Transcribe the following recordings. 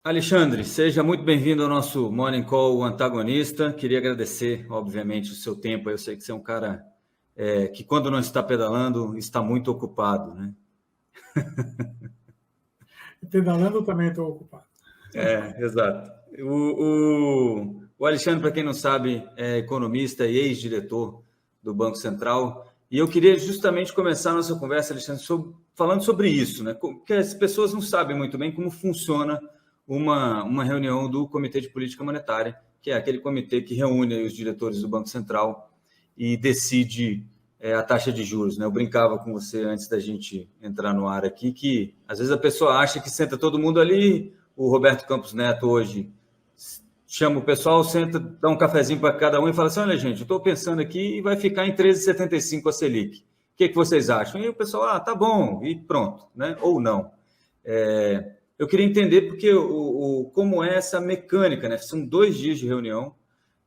Alexandre, seja muito bem-vindo ao nosso Morning Call, o Antagonista. Queria agradecer, obviamente, o seu tempo. Eu sei que você é um cara que, quando não está pedalando, está muito ocupado, né? Pedalando também estou ocupado. Exato. O Alexandre, para quem não sabe, é economista e ex-diretor do Banco Central. E eu queria justamente começar a nossa conversa, Alexandre, falando sobre isso, né? Porque as pessoas não sabem muito bem como funciona uma reunião do Comitê de Política Monetária, que é aquele comitê que reúne os diretores do Banco Central e decide a taxa de juros, né? Eu brincava com você antes da gente entrar no ar aqui, que às vezes a pessoa acha que senta todo mundo ali. O Roberto Campos Neto hoje chama o pessoal, senta, dá um cafezinho para cada um e fala assim: olha, gente, eu estou pensando aqui e vai ficar em 13,75 a Selic. O que vocês acham? E o pessoal, tá bom, e pronto, né? Ou não. Eu queria entender porque como é essa mecânica, né? São 2 dias de reunião,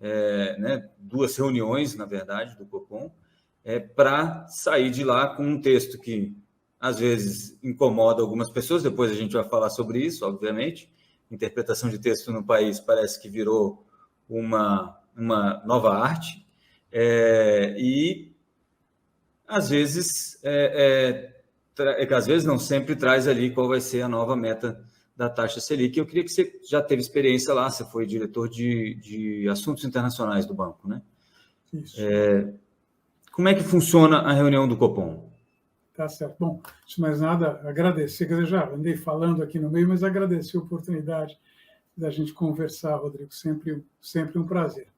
né? 2 reuniões, na verdade, do Copom, para sair de lá com um texto que às vezes incomoda algumas pessoas. Depois a gente vai falar sobre isso, obviamente. Interpretação de texto no país parece que virou uma nova arte, e às vezes às vezes não sempre traz ali qual vai ser a nova meta da taxa Selic. Eu queria que você já teve experiência lá, você foi diretor de assuntos internacionais do banco, né? Isso. Como é que funciona a reunião do Copom? Tá certo. Bom, antes de mais nada, agradecer, quer dizer, já andei falando aqui no meio, mas agradecer a oportunidade da gente conversar, Rodrigo, sempre um prazer.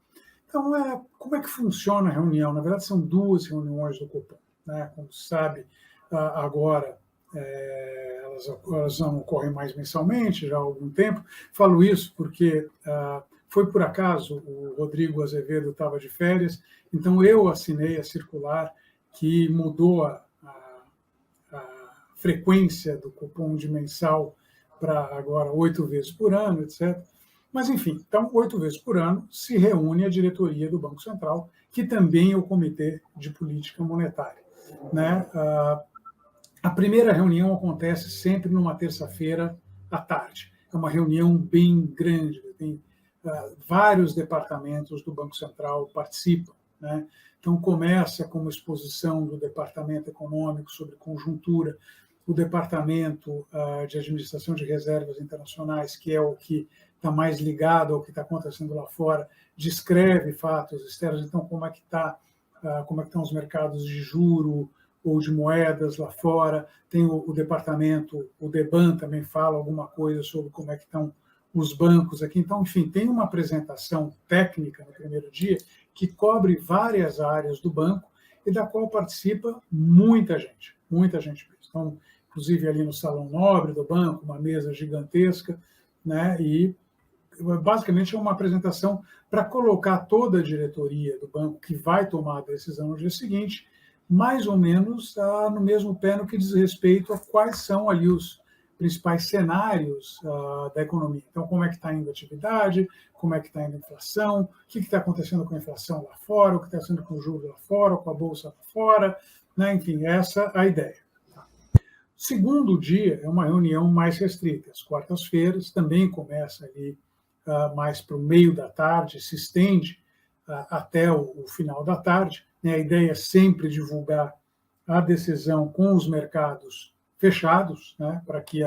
Então, como é que funciona a reunião? Na verdade, são 2 reuniões do Copom, né? Como se sabe, agora elas não ocorrem mais mensalmente, já há algum tempo. Falo isso porque foi por acaso, o Rodrigo Azevedo estava de férias, então eu assinei a circular que mudou a frequência do cupom de mensal para agora 8 vezes por ano, etc. Mas, enfim, então, 8 vezes por ano se reúne a diretoria do Banco Central, que também é o Comitê de Política Monetária, né? A primeira reunião acontece sempre numa terça-feira à tarde. É uma reunião bem grande, tem vários departamentos do Banco Central participam, né? Então, começa com uma exposição do Departamento Econômico sobre conjuntura, o Departamento de Administração de Reservas Internacionais, que é o que está mais ligado ao que está acontecendo lá fora, descreve fatos externos. Então, como é que estão os mercados de juro ou de moedas lá fora? Tem o departamento, o DEBAN também fala alguma coisa sobre como é que estão os bancos aqui. Então, enfim, tem uma apresentação técnica no primeiro dia que cobre várias áreas do banco e da qual participa muita gente mesmo. Então, inclusive ali no Salão Nobre do banco, uma mesa gigantesca, né? E basicamente é uma apresentação para colocar toda a diretoria do banco que vai tomar a decisão no dia seguinte, mais ou menos no mesmo pé no que diz respeito a quais são ali os principais cenários da economia. Então, como é que está indo a atividade, como é que está indo a inflação, o que está acontecendo com a inflação lá fora, o que está acontecendo com o juro lá fora, com a bolsa lá fora, né? Enfim, essa é a ideia. Segundo dia é uma reunião mais restrita. As quartas-feiras também começa ali mais para o meio da tarde, se estende até o final da tarde. A ideia é sempre divulgar a decisão com os mercados fechados, né, para que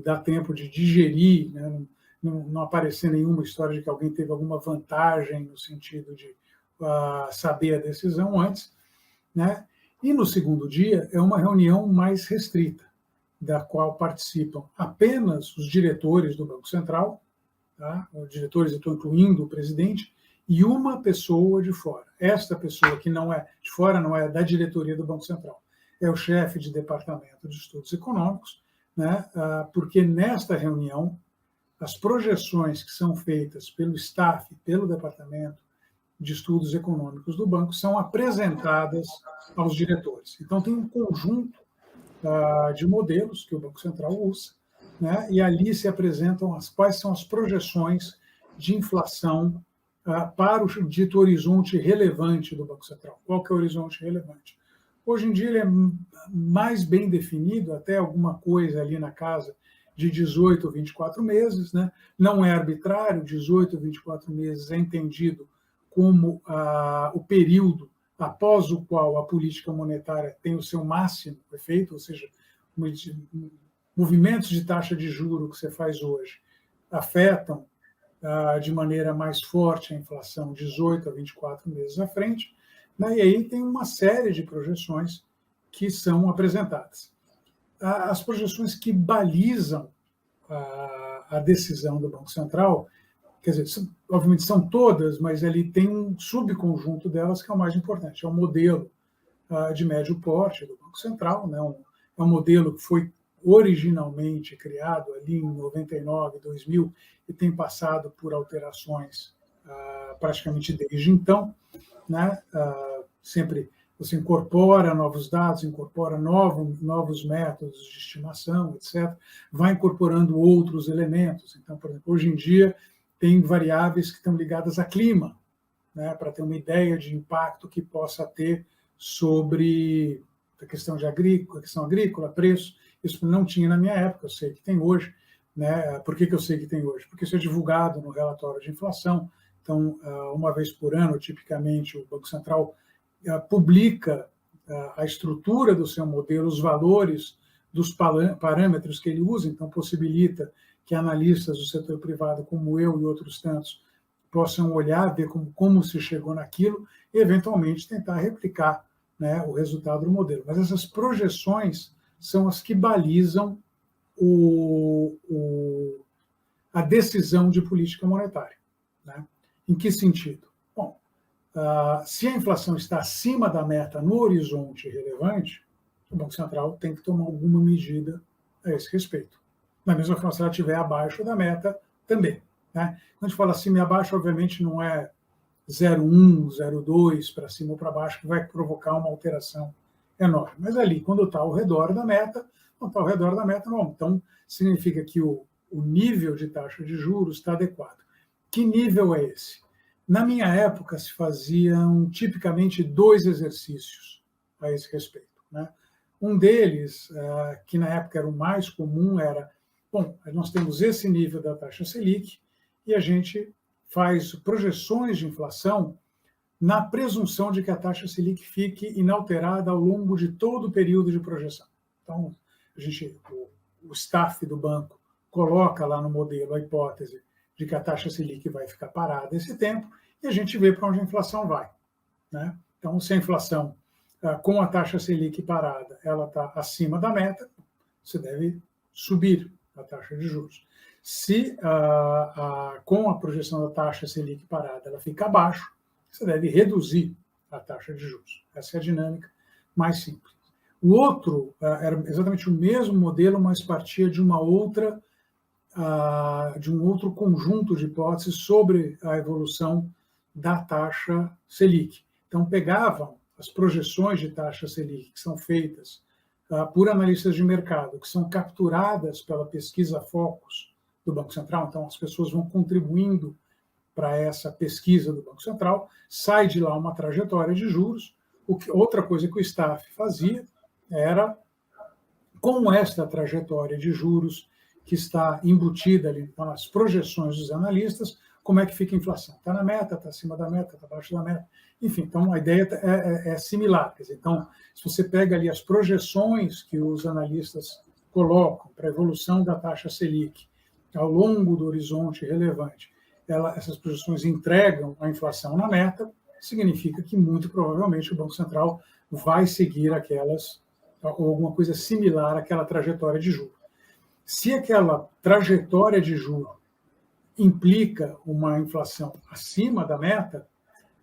dá tempo de digerir, né, não aparecer nenhuma história de que alguém teve alguma vantagem no sentido de saber a decisão antes, né? E no segundo dia é uma reunião mais restrita, da qual participam apenas os diretores do Banco Central, tá? Os diretores, eu estou incluindo o presidente, e uma pessoa de fora. Esta pessoa que não é de fora, não é da diretoria do Banco Central, é o chefe de departamento de estudos econômicos, né? Porque nesta reunião, as projeções que são feitas pelo staff, pelo departamento de estudos econômicos do banco, são apresentadas aos diretores. Então, tem um conjunto de modelos que o Banco Central usa, né? E ali se apresentam quais são as projeções de inflação para o dito horizonte relevante do Banco Central. Qual que é o horizonte relevante? Hoje em dia ele é mais bem definido, até alguma coisa ali na casa de 18 ou 24 meses, né? Não é arbitrário, 18 ou 24 meses é entendido como o período após o qual a política monetária tem o seu máximo efeito, ou seja, movimentos de taxa de juro que você faz hoje afetam de maneira mais forte a inflação 18 a 24 meses à frente, né? E aí tem uma série de projeções que são apresentadas. As projeções que balizam a decisão do Banco Central, quer dizer, obviamente são todas, mas ele tem um subconjunto delas que é o mais importante, é o modelo de médio porte do Banco Central, né? É um modelo que foi originalmente criado ali em 99, 2000, e tem passado por alterações praticamente desde então, né? Sempre você incorpora novos dados, incorpora novos métodos de estimação, etc., vai incorporando outros elementos. Então, por exemplo, hoje em dia, tem variáveis que estão ligadas a clima, né, para ter uma ideia de impacto que possa ter sobre a questão agrícola, preço. Isso não tinha na minha época, eu sei que tem hoje. Né? Por que eu sei que tem hoje? Porque isso é divulgado no relatório de inflação. Então, uma vez por ano, tipicamente, o Banco Central publica a estrutura do seu modelo, os valores dos parâmetros que ele usa, então possibilita que analistas do setor privado, como eu e outros tantos, possam olhar, ver como se chegou naquilo e, eventualmente, tentar replicar, né, o resultado do modelo. Mas essas projeções são as que balizam a decisão de política monetária. Né? Em que sentido? Bom, se a inflação está acima da meta no horizonte relevante, o Banco Central tem que tomar alguma medida a esse respeito. Da mesma forma, se ela estiver abaixo da meta, também. Né? Quando a gente fala acima e abaixo, obviamente não é 0,1, 0,2 para cima ou para baixo que vai provocar uma alteração enorme. Mas ali, quando está ao redor da meta, não está ao redor da meta, não. Então, significa que o nível de taxa de juros está adequado. Que nível é esse? Na minha época, se faziam tipicamente 2 exercícios a esse respeito. Né? Um deles, que na época era o mais comum, era, bom, nós temos esse nível da taxa Selic e a gente faz projeções de inflação na presunção de que a taxa Selic fique inalterada ao longo de todo o período de projeção. Então, o staff do banco coloca lá no modelo a hipótese de que a taxa Selic vai ficar parada esse tempo e a gente vê para onde a inflação vai. Né? Então, se a inflação, com a taxa Selic parada, ela está acima da meta, você deve subir a taxa de juros. Se com a projeção da taxa Selic parada ela fica abaixo, você deve reduzir a taxa de juros. Essa é a dinâmica mais simples. O outro era exatamente o mesmo modelo, mas partia de um outro conjunto de hipóteses sobre a evolução da taxa Selic. Então, pegavam as projeções de taxa Selic que são feitas por analistas de mercado, que são capturadas pela pesquisa Focus do Banco Central, então as pessoas vão contribuindo para essa pesquisa do Banco Central, sai de lá uma trajetória de juros. Outra coisa que o staff fazia era, com esta trajetória de juros que está embutida ali nas projeções dos analistas, como é que fica a inflação? Está na meta, está acima da meta, está abaixo da meta? Enfim, então a ideia é similar. Quer dizer, então, se você pega ali as projeções que os analistas colocam para a evolução da taxa Selic ao longo do horizonte relevante, essas projeções entregam a inflação na meta, significa que muito provavelmente o Banco Central vai seguir ou alguma coisa similar àquela trajetória de juros. Se aquela trajetória de juros implica uma inflação acima da meta,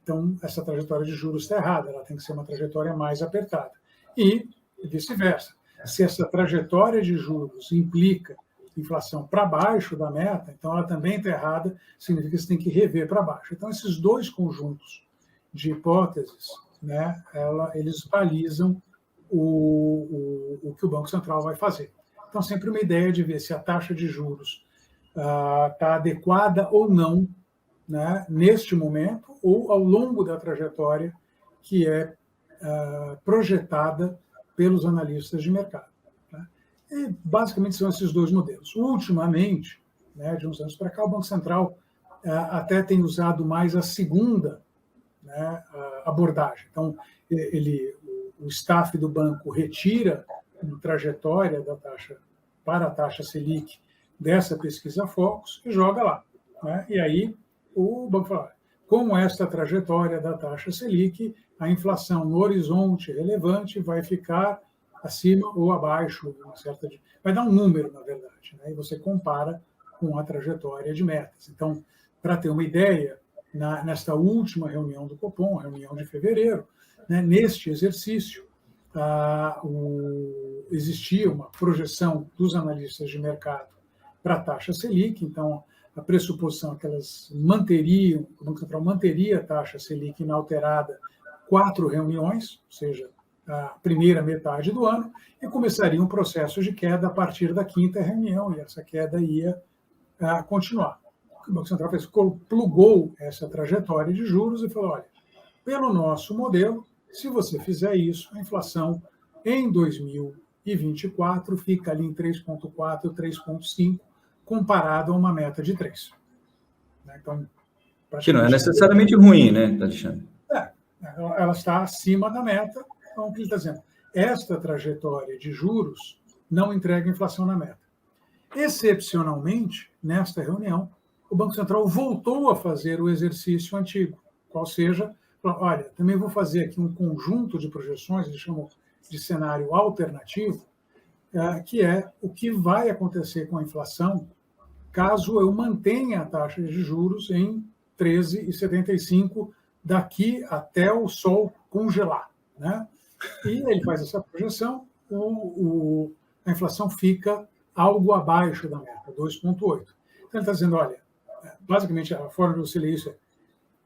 então essa trajetória de juros está errada, ela tem que ser uma trajetória mais apertada. E vice-versa. Se essa trajetória de juros implica inflação para baixo da meta, então ela também está errada, significa que você tem que rever para baixo. Então, esses dois conjuntos de hipóteses, né, eles balizam o que o Banco Central vai fazer. Então, sempre uma ideia de ver se a taxa de juros está adequada ou não, né, neste momento, ou ao longo da trajetória que é projetada pelos analistas de mercado. Né? E, basicamente, são esses dois modelos. Ultimamente, né, de uns anos para cá, o Banco Central até tem usado mais a segunda, né, abordagem. Então, o staff do banco retira uma trajetória da taxa para a taxa Selic dessa pesquisa Focus e joga lá, né? E aí o banco fala, como esta trajetória da taxa Selic, a inflação no horizonte relevante vai ficar acima ou abaixo, vai dar um número, na verdade, né? E você compara com a trajetória de metas. Então, para ter uma ideia, nesta última reunião do Copom, reunião de fevereiro, né, neste exercício, existia uma projeção dos analistas de mercado para a taxa Selic, então a pressuposição é que elas manteriam, o Banco Central manteria a taxa Selic inalterada 4 reuniões, ou seja, a primeira metade do ano, e começaria um processo de queda a partir da 5ª reunião, e essa queda ia continuar. O Banco Central plugou essa trajetória de juros e falou, olha, pelo nosso modelo, se você fizer isso, a inflação em 2024 fica ali em 3,4, 3,5, comparado a uma meta de 3. Então, que não é necessariamente ruim, né, Alexandre? Ela está acima da meta. Então, o que ele está dizendo? Esta trajetória de juros não entrega inflação na meta. Excepcionalmente, nesta reunião, o Banco Central voltou a fazer o exercício antigo, qual seja, olha, também vou fazer aqui um conjunto de projeções, eles chamam de cenário alternativo, que é o que vai acontecer com a inflação caso eu mantenha a taxa de juros em 13,75 daqui até o sol congelar, né? E ele faz essa projeção, a inflação fica algo abaixo da meta, 2,8. Então, ele está dizendo, olha, basicamente, a forma de você ler isso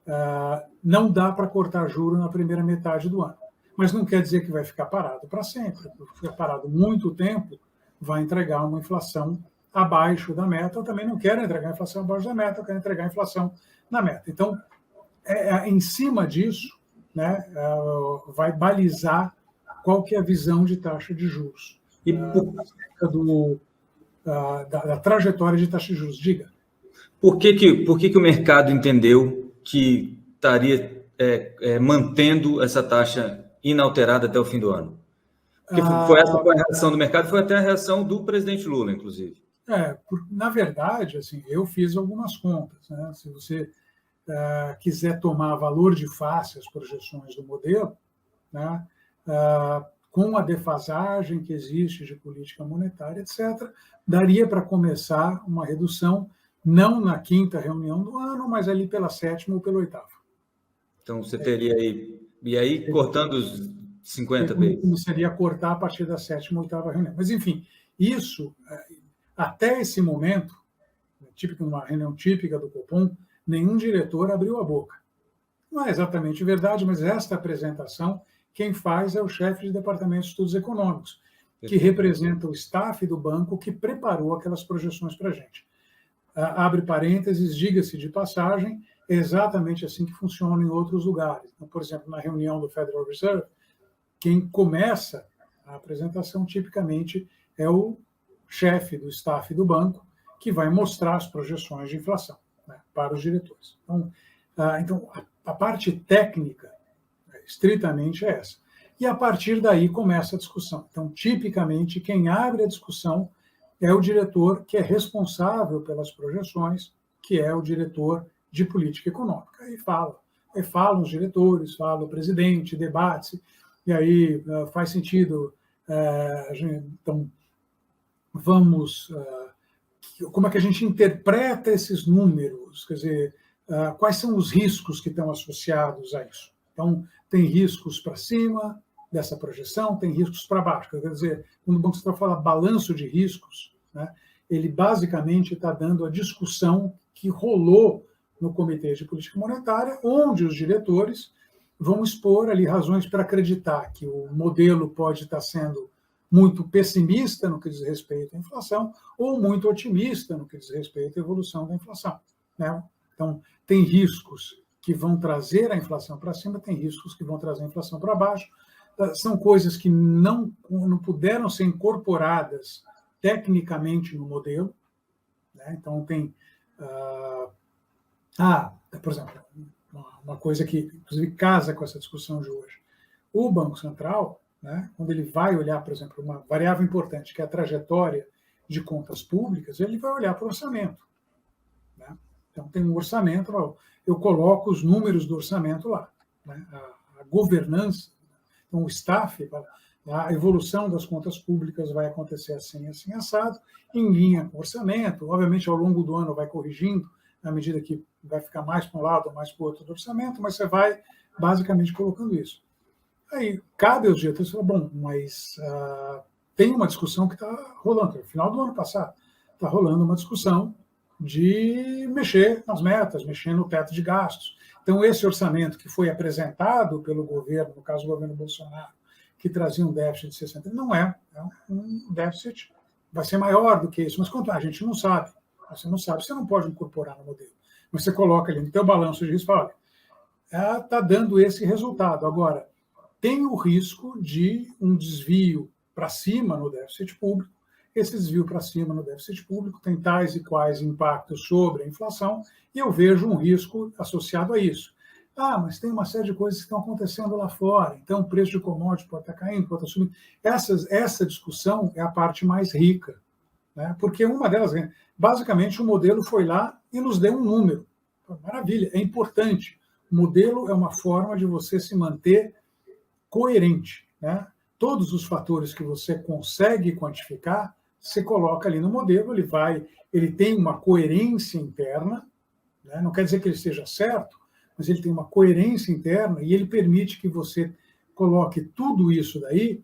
é não dá para cortar juro na primeira metade do ano. Mas não quer dizer que vai ficar parado para sempre. Porque ficar parado muito tempo vai entregar uma inflação abaixo da meta. Eu também não quero entregar a inflação abaixo da meta, eu quero entregar a inflação na meta. Então, em cima disso, né, vai balizar qual que é a visão de taxa de juros. E da trajetória de taxa de juros. Diga. Por que o mercado entendeu que estaria mantendo essa taxa inalterada até o fim do ano? Porque essa foi a reação do mercado, foi até a reação do presidente Lula, inclusive. Na verdade, assim, eu fiz algumas contas, né? Se você quiser tomar valor de face as projeções do modelo, né? Com a defasagem que existe de política monetária, etc., daria para começar uma redução, não na 5ª reunião do ano, mas ali pela 7ª ou pela 8ª. Então, você teria aí... E aí, cortando os 50 vezes? Começaria a cortar a partir da 7ª ou 8ª reunião. Mas, enfim, isso, até esse momento, uma reunião típica do Copom, nenhum diretor abriu a boca. Não é exatamente verdade, mas esta apresentação, quem faz é o chefe de departamento de estudos econômicos, que representa o staff do banco que preparou aquelas projeções para a gente. Abre parênteses, diga-se de passagem, é exatamente assim que funciona em outros lugares. Então, por exemplo, na reunião do Federal Reserve, quem começa a apresentação tipicamente é o chefe do staff do banco, que vai mostrar as projeções de inflação, né, para os diretores. Então, a parte técnica, estritamente, é essa. E a partir daí começa a discussão. Então, tipicamente, quem abre a discussão é o diretor que é responsável pelas projeções, que é o diretor de política econômica. Aí falam os diretores, fala o presidente, debate-se, e aí faz sentido. Então, como é que a gente interpreta esses números? Quer dizer, quais são os riscos que estão associados a isso? Então, tem riscos para cima dessa projeção, tem riscos para baixo. Quer dizer, quando o Banco Central fala balanço de riscos, né, ele basicamente está dando a discussão que rolou no Comitê de Política Monetária, onde os diretores vão expor ali razões para acreditar que o modelo pode estar sendo muito pessimista no que diz respeito à inflação ou muito otimista no que diz respeito à evolução da inflação, né? Então, tem riscos que vão trazer a inflação para cima, tem riscos que vão trazer a inflação para baixo. São coisas que não puderam ser incorporadas tecnicamente no modelo, né? Então, tem... por exemplo, uma coisa que, inclusive, casa com essa discussão de hoje. O Banco Central, né, quando ele vai olhar, por exemplo, uma variável importante, que é a trajetória de contas públicas, ele vai olhar para o orçamento. Né? Então, tem um orçamento, eu coloco os números do orçamento lá. Né? A governança, então, o staff, a evolução das contas públicas vai acontecer assim, assim, assado, em linha com o orçamento. Obviamente, ao longo do ano vai corrigindo, na medida que vai ficar mais para um lado ou mais para o outro do orçamento, mas você vai basicamente colocando isso. Aí cabe aos diretores falar, bom, mas tem uma discussão que está rolando. No final do ano passado, está rolando uma discussão de mexer nas metas, mexer no teto de gastos. Então, esse orçamento que foi apresentado pelo governo, no caso do governo Bolsonaro, que trazia um déficit de 60, não é um déficit, vai ser maior do que isso. Mas quanto a gente não sabe. Você não sabe, você não pode incorporar no modelo. Mas você coloca ali no teu balanço de risco e fala, olha, está dando esse resultado. Agora, tem o risco de um desvio para cima no déficit público. Esse desvio para cima no déficit público tem tais e quais impactos sobre a inflação, e eu vejo um risco associado a isso. Mas tem uma série de coisas que estão acontecendo lá fora, então o preço de commodities pode estar caindo, pode estar subindo. Essa discussão é a parte mais rica, né? Porque uma delas, basicamente, o modelo foi lá e nos deu um número. Maravilha, é importante. O modelo é uma forma de você se manter coerente, né? Todos os fatores que você consegue quantificar, você coloca ali no modelo, ele tem uma coerência interna, né? Não quer dizer que ele esteja certo, mas ele tem uma coerência interna e ele permite que você coloque tudo isso daí,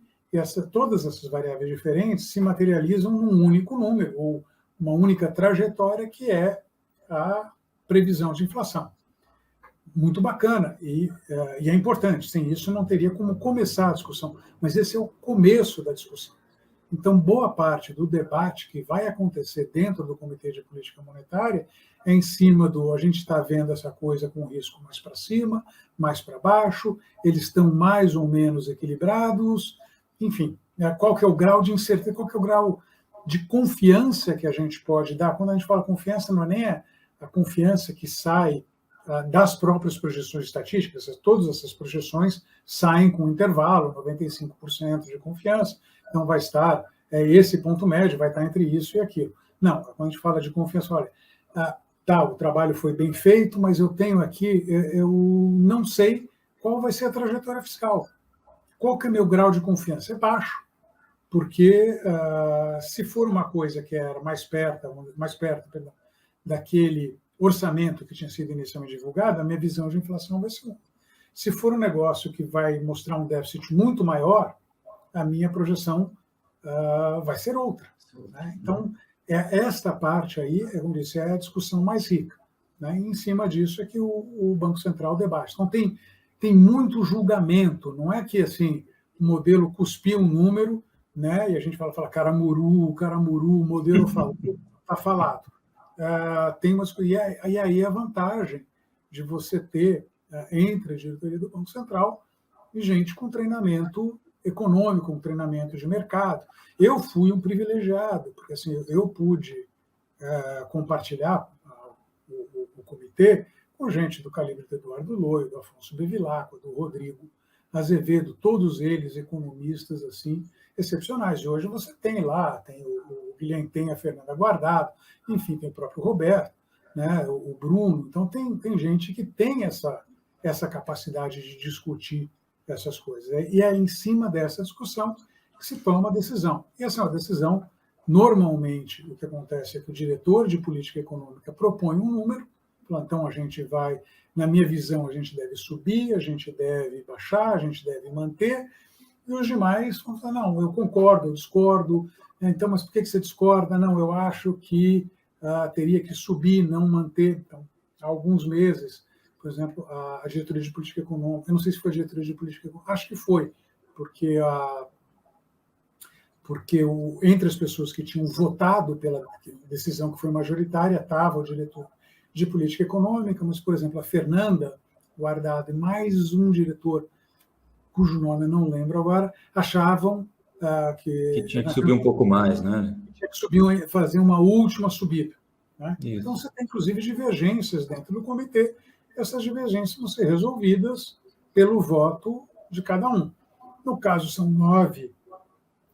todas essas variáveis diferentes se materializam num único número, ou uma única trajetória, que é a previsão de inflação. Muito bacana, e é importante. Sem isso, não teria como começar a discussão, mas esse é o começo da discussão. Então, boa parte do debate que vai acontecer dentro do Comitê de Política Monetária é em cima a gente está vendo essa coisa com risco mais para cima, mais para baixo, eles estão mais ou menos equilibrados, enfim, qual que é o grau de incerteza, qual que é o grau de confiança que a gente pode dar. Quando a gente fala confiança, não é nem a confiança que sai das próprias projeções estatísticas, todas essas projeções saem com intervalo, 95% de confiança, então vai estar, esse ponto médio vai estar entre isso e aquilo. Não, quando a gente fala de confiança, olha, o trabalho foi bem feito, mas eu tenho aqui, eu não sei qual vai ser a trajetória fiscal. Qual que é meu grau de confiança? É baixo, porque se for uma coisa que era mais perto daquele orçamento que tinha sido inicialmente divulgado, a minha visão de inflação vai ser uma. Se for um negócio que vai mostrar um déficit muito maior, a minha projeção vai ser outra. Né? Então, esta parte aí, como disse, é a discussão mais rica. Né? E em cima disso é que o Banco Central debate. Então, tem muito julgamento, não é que assim, o modelo cuspiu um número, né? E a gente fala caramuru, o modelo está falado. E aí a vantagem de você ter entre a diretoria do Banco Central e gente com treinamento econômico, com treinamento de mercado. Eu fui um privilegiado, porque assim, eu pude compartilhar o comitê com gente do calibre do Eduardo Loio, do Afonso Bevilacqua, do Rodrigo Azevedo, todos eles economistas assim excepcionais. E hoje você tem o Guilherme, tem a Fernanda Guardado, enfim, tem o próprio Roberto, né, o Bruno. Então, tem gente que tem essa capacidade de discutir essas coisas. E é em cima dessa discussão que se toma a decisão. E essa é uma decisão, normalmente, o que acontece é que o diretor de política econômica propõe um número, então a gente vai, na minha visão, a gente deve subir, a gente deve baixar, a gente deve manter, e os demais vão falar, não, eu concordo, eu discordo, então, mas por que você discorda? Não, eu acho que teria que subir, não manter. Então, há alguns meses, por exemplo, a diretoria de política econômica, eu não sei se foi a diretoria de política econômica, acho que foi, porque entre as pessoas que tinham votado pela decisão que foi majoritária, estava o diretor de política econômica, mas, por exemplo, a Fernanda Guardado e mais um diretor, cujo nome eu não lembro agora, achavam que tinha que subir um pouco mais, né? tinha que subir, fazer uma última subida. Né? Isso. Então, você tem, inclusive, divergências dentro do comitê. Essas divergências vão ser resolvidas pelo voto de cada um. No caso, são 9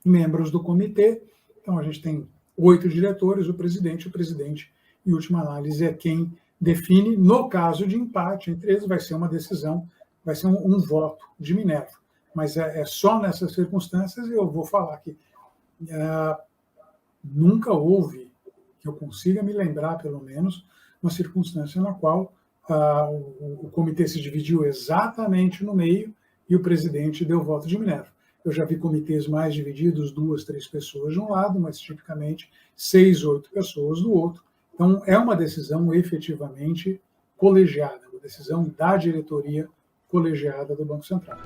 membros do comitê, então a gente tem 8 diretores, o presidente, em última análise, é quem define. No caso de empate entre eles, vai ser uma decisão, vai ser um voto de Minerva. Mas é só nessas circunstâncias, e eu vou falar que nunca houve, que eu consiga me lembrar, pelo menos, uma circunstância na qual o comitê se dividiu exatamente no meio e o presidente deu voto de Minerva. Eu já vi comitês mais divididos, 2, 3 pessoas de um lado, mas tipicamente 6, 8 pessoas do outro. Então, é uma decisão efetivamente colegiada, uma decisão da diretoria colegiada do Banco Central.